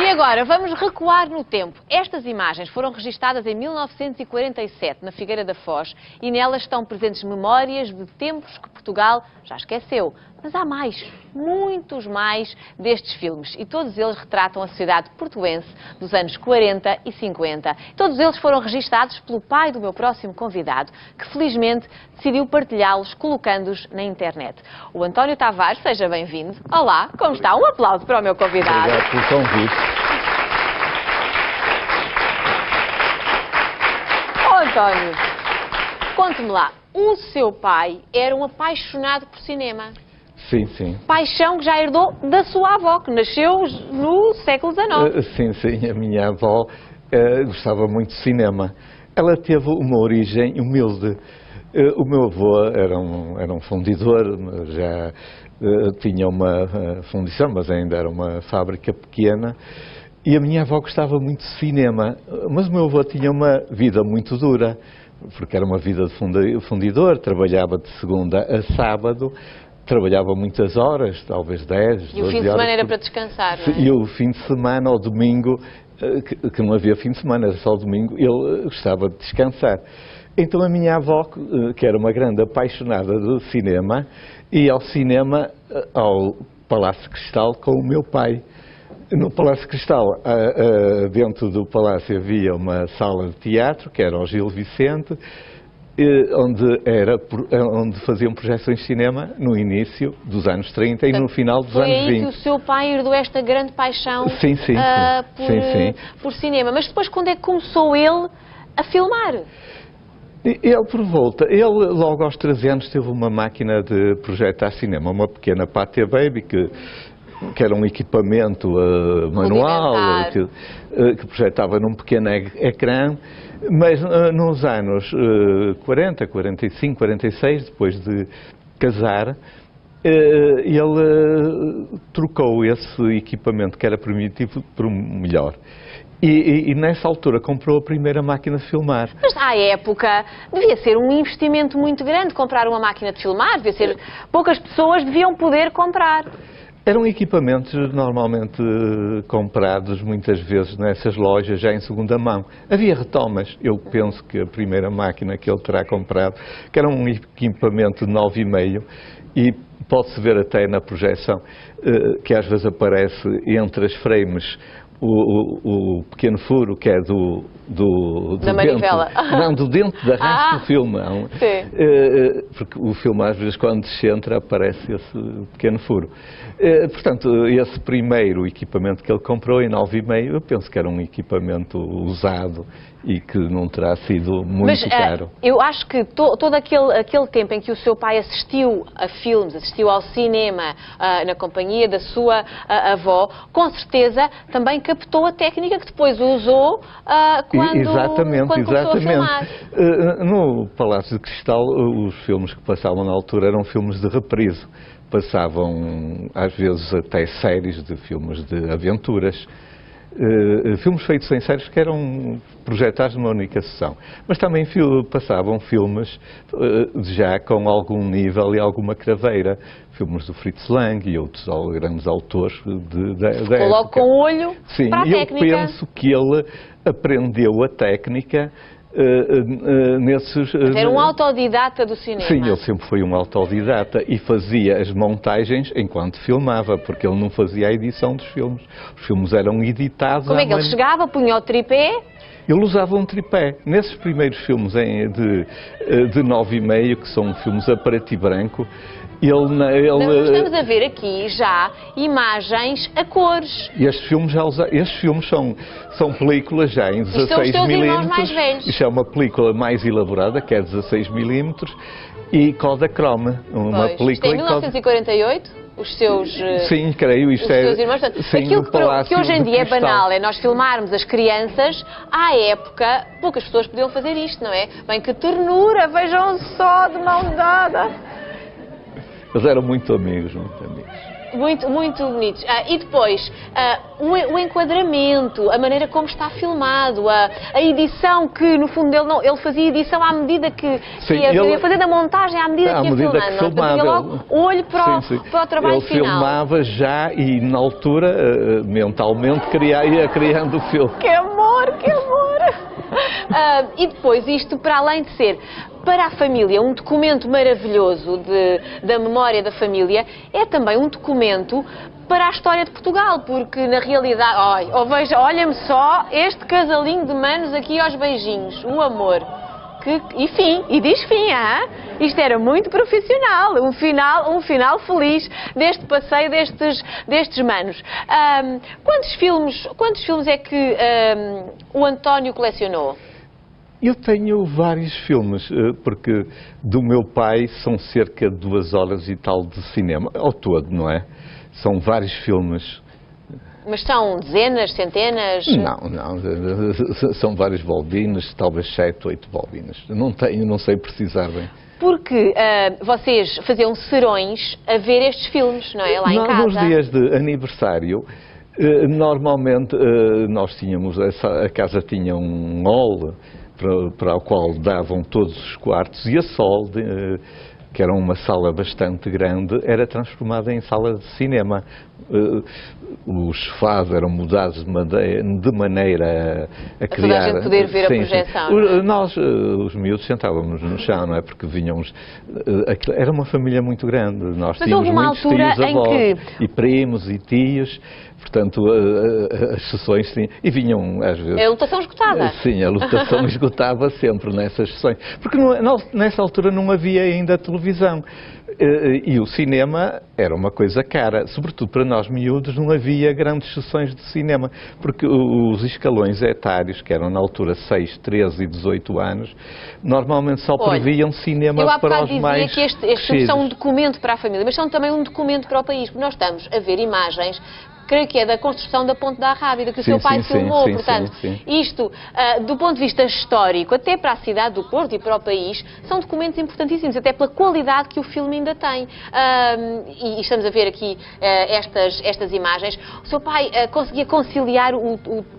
E agora, vamos recuar no tempo. Estas imagens foram registadas em 1947, na Figueira da Foz, e nelas estão presentes memórias de tempos que Portugal já esqueceu. Mas há mais, muitos mais destes filmes, e todos eles retratam a sociedade portuense dos anos 40 e 50. Todos eles foram registados pelo pai do meu próximo convidado, que felizmente decidiu partilhá-los colocando-os na internet. O António Tavares, seja bem-vindo. Olá, como está? Um aplauso para o meu convidado. Obrigado pelo convite. António, conte-me lá, o seu pai era um apaixonado por cinema. Sim, sim. Paixão que já herdou da sua avó, que nasceu no século XIX. Sim, sim. A minha avó gostava muito de cinema. Ela teve uma origem humilde. O meu avô era um fundidor, já tinha uma fundição, mas ainda era uma fábrica pequena. E a minha avó gostava muito de cinema, mas o meu avô tinha uma vida muito dura, porque era uma vida de fundidor, trabalhava de segunda a sábado, trabalhava muitas horas, talvez 10, 12 horas. E o fim de semana era para descansar, não é? E o fim de semana, ao domingo, que não havia fim de semana, era só o domingo, ele gostava de descansar. Então a minha avó, que era uma grande apaixonada do cinema, ia ao cinema, ao Palácio Cristal, com o meu pai. No Palácio Cristal, dentro do palácio havia uma sala de teatro, que era o Gil Vicente, onde faziam projeções de cinema no início dos anos 30 e no final dos anos 20. Foi aí que o seu pai herdou esta grande paixão por cinema. Mas depois, quando é que começou ele a filmar? Ele por volta. Ele, logo aos 13 anos, teve uma máquina de projetar cinema, uma pequena Pathé Baby, que era um equipamento manual, que projetava num pequeno ecrã, mas nos anos 40, 45, 46, depois de casar, ele trocou esse equipamento que era primitivo por um melhor. E nessa altura comprou a primeira máquina de filmar. Mas à época devia ser um investimento muito grande comprar uma máquina de filmar, poucas pessoas deviam poder comprar. Eram equipamentos normalmente comprados muitas vezes nessas lojas já em segunda mão. Havia retomas. Eu penso que a primeira máquina que ele terá comprado, que era um equipamento de 9,5, e pode-se ver até na projeção que às vezes aparece entre as frames o pequeno furo que é da manivela. Do dente da raça do filme. Porque o filme às vezes quando descentra aparece esse pequeno furo. Portanto, esse primeiro equipamento que ele comprou em 9,5, eu penso que era um equipamento usado e que não terá sido muito caro. Eu acho que todo aquele tempo em que o seu pai assistiu a filmes, assistiu ao cinema na companhia da sua avó, com certeza também captou a técnica que depois usou quando começou a filmar. No Palácio de Cristal, os filmes que passavam na altura eram filmes de reprise. Passavam, às vezes, até séries de filmes de aventuras. Filmes feitos em séries que eram projetados numa única sessão. Mas também passavam filmes já com algum nível e alguma craveira. Filmes do Fritz Lang e outros grandes autores da época. Coloca com o olho para a técnica. Eu penso que ele aprendeu a técnica nesses... Era um autodidata do cinema. Sim, ele sempre foi um autodidata e fazia as montagens enquanto filmava, porque ele não fazia a edição dos filmes. Os filmes eram editados... Como é que ele chegava, punha o tripé? Ele usava um tripé. Nesses primeiros filmes de 9,5, que são filmes a preto e branco, Nós estamos a ver aqui já imagens a cores. E estes filmes são películas já em 16 milímetros. Isto é uma película mais elaborada, que é 16 milímetros, e Kodachrome. Uma película isto é em 1948? Os seus... Sim, creio. Isto é... seus irmãos. Aquilo que hoje em dia é banal é nós filmarmos as crianças. À época, poucas pessoas podiam fazer isto, não é? Bem, que ternura, vejam só, de mão dada. Eles eram muito amigos, muito amigos. Muito, muito bonitos. E depois, o enquadramento, a maneira como está filmado, a edição, que no fundo ele fazia edição à medida que ia fazendo a montagem à medida que ia filmando. Tinha logo olho para o trabalho ele final. Ele filmava já e na altura, mentalmente, ia criando o filme. Que amor, que amor! E depois, isto para além de ser para a família um documento maravilhoso da memória da família, é também um documento para a história de Portugal, porque na realidade, olha-me só este casalinho de manos aqui aos beijinhos, o amor. E diz fim, isto era muito profissional, um final feliz deste passeio destes manos. Quantos filmes é que o António colecionou? Eu tenho vários filmes, porque do meu pai são cerca de 2 horas e tal de cinema, ao todo, não é? São vários filmes. Mas são dezenas, centenas? Não, são vários bobinas, talvez 7, 8 bobinas. Não sei precisar bem. Porque vocês faziam serões a ver estes filmes, não é? Lá em casa. Nos dias de aniversário, normalmente nós tínhamos, a casa tinha um hall para o qual davam todos os quartos, e a sol, que era uma sala bastante grande, era transformada em sala de cinema. Os sofás eram mudados de maneira a criar... Toda a gente poder ver a projeção. Nós, os miúdos, sentávamos no chão, não é? Porque vinhamos... Era uma família muito grande. Nós tínhamos muitos tios, avós, e primos e tios. Portanto, as sessões tinham... E vinham, às vezes... A lotação esgotada. Sim, a lotação esgotava sempre nessas sessões. Porque nessa altura não havia ainda televisão. E o cinema era uma coisa cara. Sobretudo para nós miúdos não havia grandes sessões de cinema. Porque os escalões etários, que eram na altura 6, 13 e 18 anos, normalmente só previam cinema para os mais Eu há bocado dizia que estes são um documento para a família, mas são também um documento para o país. Porque nós estamos a ver imagens, creio que é da construção da Ponte da Arrábida, que o seu pai filmou. Portanto, isto, do ponto de vista histórico, até para a cidade do Porto e para o país, são documentos importantíssimos, até pela qualidade que o filme ainda tem. E estamos a ver aqui estas imagens. O seu pai conseguia conciliar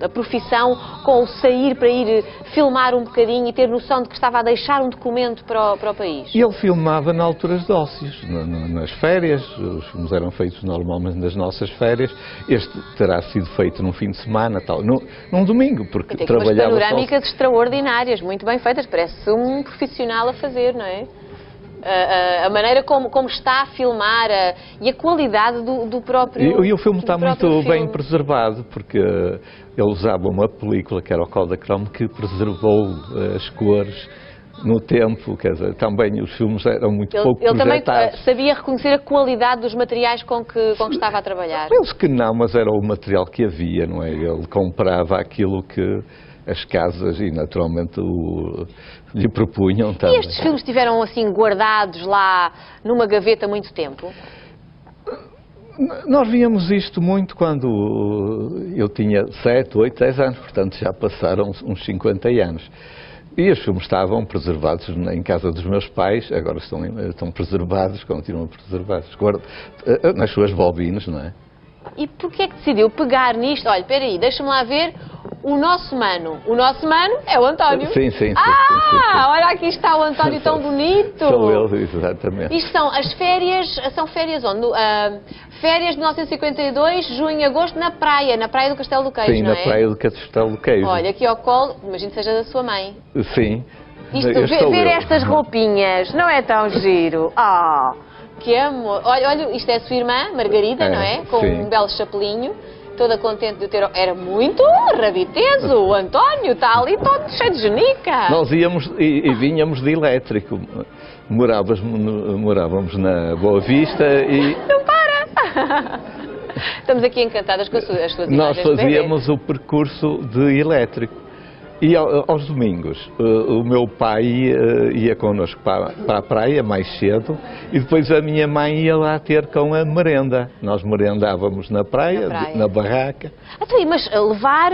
a profissão com o sair para ir filmar um bocadinho e ter noção de que estava a deixar um documento para o país? E ele filmava na altura de ócios, nas férias. Os filmes eram feitos normalmente nas nossas férias. Este terá sido feito num fim de semana, num domingo, porque trabalhava... Umas panorâmicas extraordinárias, muito bem feitas, parece um profissional a fazer, não é? A maneira como está a filmar e a qualidade do próprio... E o filme está muito bem preservado, porque ele usava uma película, que era o Kodachrome, que preservou as cores no tempo, quer dizer, também os filmes eram muito pouco projetados. Ele também sabia reconhecer a qualidade dos materiais com que estava a trabalhar? Penso que não, mas era o material que havia, não é? Ele comprava aquilo que as casas e naturalmente lhe propunham também. E estes filmes estiveram assim guardados lá numa gaveta muito tempo? Nós víamos isto muito quando eu tinha 7, 8, 10 anos, portanto já passaram uns 50 anos. E os filmes estavam preservados em casa dos meus pais, agora estão preservados, continuam preservados, nas suas bobinas, não é? E porquê é que decidiu pegar nisto? Olha, espera aí, deixa-me lá ver. O nosso mano é o António. Sim. Olha, aqui está o António tão bonito. Sou eu, exatamente. Isto são férias onde? Férias de 1952, junho e agosto, na praia do Castelo do Queijo, não é? Sim, na praia do Castelo do Queijo. Olha, aqui ao colo, imagino que seja da sua mãe. Sim. Ver estas roupinhas, não é tão giro? Que amor. Olha, isto é a sua irmã, Margarida, não é? Com um belo chapelinho. Toda contente de ter... Era muito rabiteso, o António está ali todo cheio de genica. Nós íamos e vinhamos de elétrico. Morávamos na Boa Vista e... Não para! Estamos aqui encantadas com as suas imagens. Nós fazíamos o percurso de elétrico. E aos domingos, o meu pai ia connosco para a praia mais cedo e depois a minha mãe ia lá ter com a merenda. Nós merendávamos na praia, na barraca. Mas levar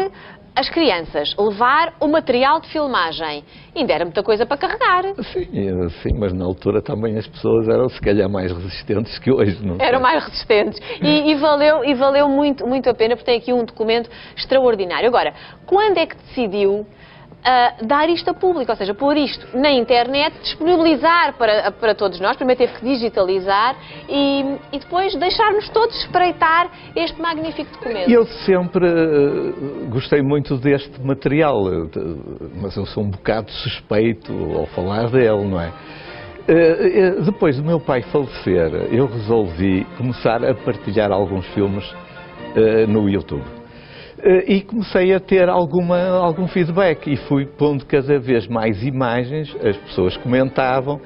as crianças levar o material de filmagem. Ainda era muita coisa para carregar. Sim, mas na altura também as pessoas eram se calhar mais resistentes que hoje, não sei. Eram mais resistentes. E valeu muito a pena, porque tem aqui um documento extraordinário. Agora, quando é que decidiu dar isto a público, ou seja, pôr isto na internet, disponibilizar para todos nós? Primeiro teve que digitalizar e depois deixar-nos todos espreitar este magnífico documento. Eu sempre gostei muito deste material, mas eu sou um bocado suspeito ao falar dele, não é? Depois do meu pai falecer, eu resolvi começar a partilhar alguns filmes no YouTube. E comecei a ter algum feedback e fui pondo cada vez mais imagens, as pessoas comentavam,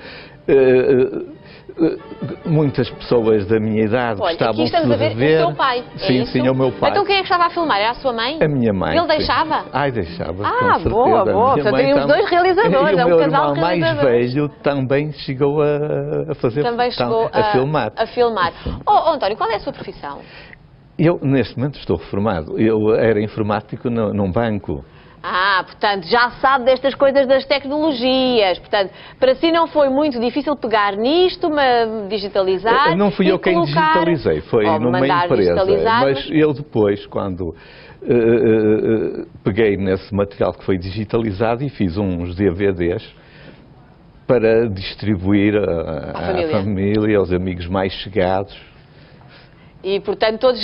muitas pessoas da minha idade gostavam de ver. Olha, aqui estamos a ver o seu pai. Sim, é o meu pai. Então quem é que estava a filmar? Era a sua mãe? A minha mãe. Ele deixava? Ai, deixava, com certeza. Boa. Portanto, tínhamos dois realizadores, e é o um meu casal irmão de mais realizadores. velho também chegou a fazer, também chegou a filmar. A filmar. Oh, António, qual é a sua profissão? Eu, neste momento, estou reformado. Eu era informático num banco. Portanto, já sabe destas coisas das tecnologias. Portanto, para si não foi muito difícil pegar nisto, digitalizar. Não fui eu quem digitalizei, foi numa empresa. Mas eu depois, quando peguei nesse material que foi digitalizado e fiz uns DVDs para distribuir à família, aos amigos mais chegados. E, portanto, todos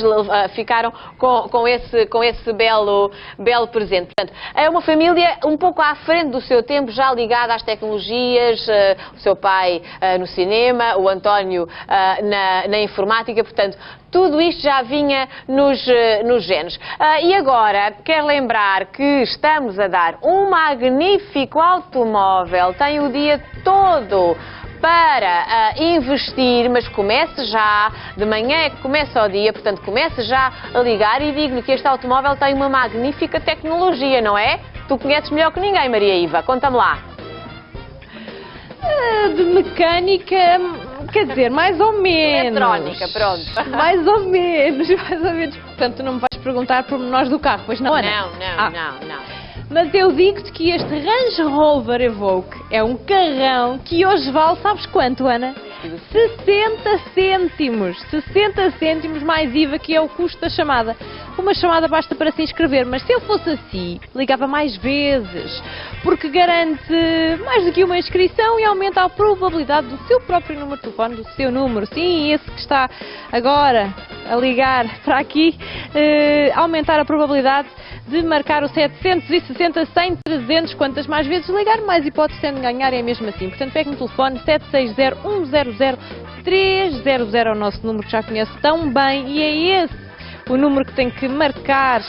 ficaram com esse belo presente. Portanto, é uma família um pouco à frente do seu tempo, já ligada às tecnologias, o seu pai no cinema, o António na informática, portanto, tudo isto já vinha nos genes. E agora, quero lembrar que estamos a dar um magnífico automóvel, tem o dia todo para investir, mas comece já, de manhã é que começa o dia, portanto comece já a ligar e digo-lhe que este automóvel tem uma magnífica tecnologia, não é? Tu conheces melhor que ninguém, Maria Iva, conta-me lá. De mecânica, quer dizer, mais ou menos. Eletrónica, pronto. Mais ou menos. Portanto, tu não me vais perguntar por menores do carro, pois não, Ana? Não. Mas eu digo-te que este Range Rover Evoque é um carrão que hoje vale, sabes quanto, Ana? 60 cêntimos. 60 cêntimos mais IVA, que é o custo da chamada. Uma chamada basta para se inscrever, mas se eu fosse assim, ligava mais vezes, porque garante mais do que uma inscrição e aumenta a probabilidade do seu próprio número de telefone, do seu número, sim, esse que está agora a ligar para aqui, aumentar a probabilidade de marcar o 760, 100, 300, quantas mais vezes ligar, mais hipótese tem de ganhar, é mesmo assim. Portanto, pegue no telefone 760-100-300 é o nosso número que já conhece tão bem e é esse o número que tem que marcar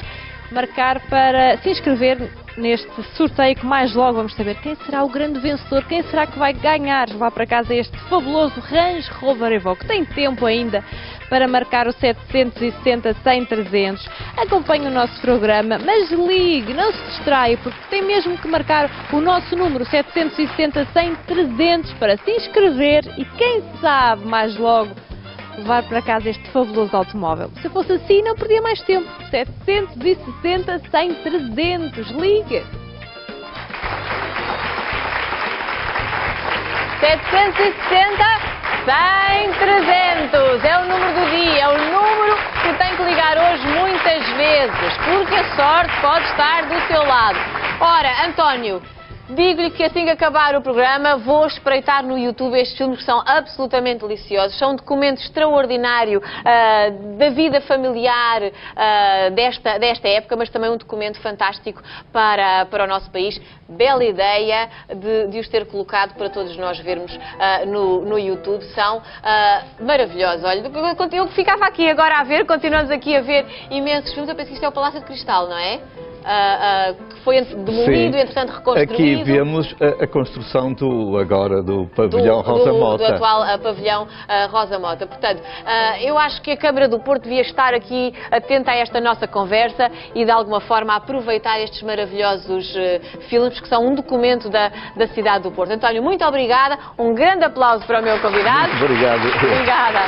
para se inscrever neste sorteio que mais logo vamos saber quem será o grande vencedor, quem será que vai ganhar, levar para casa este fabuloso Range Rover Evoque. Tem tempo ainda para marcar o 760, 100, 300. Acompanhe o nosso programa, mas ligue, não se distraia, porque tem mesmo que marcar o nosso número 760, 100, 300 para se inscrever e quem sabe mais logo levar para casa este fabuloso automóvel. Se fosse assim, não perdia mais tempo. 760, 100, 300. Ligue! 760, 100, 300. É o número do dia, é o número que tem que ligar hoje muitas vezes, porque a sorte pode estar do seu lado. Ora, António, digo-lhe que assim que acabar o programa vou espreitar no YouTube estes filmes que são absolutamente deliciosos. São um documento extraordinário da vida familiar desta época, mas também um documento fantástico para o nosso país. Bela ideia de os ter colocado para todos nós vermos no YouTube. São maravilhosos. Olha, eu ficava aqui agora a ver, continuamos aqui a ver imensos filmes. Eu penso que isto é o Palácio de Cristal, não é? Que foi demolido, entretanto reconstruído. Aqui vemos a construção do pavilhão Rosa Mota. Do atual pavilhão Rosa Mota. Portanto, eu acho que a Câmara do Porto devia estar aqui atenta a esta nossa conversa e de alguma forma aproveitar estes maravilhosos filmes que são um documento da cidade do Porto. António, muito obrigada. Um grande aplauso para o meu convidado. Obrigado. Obrigada.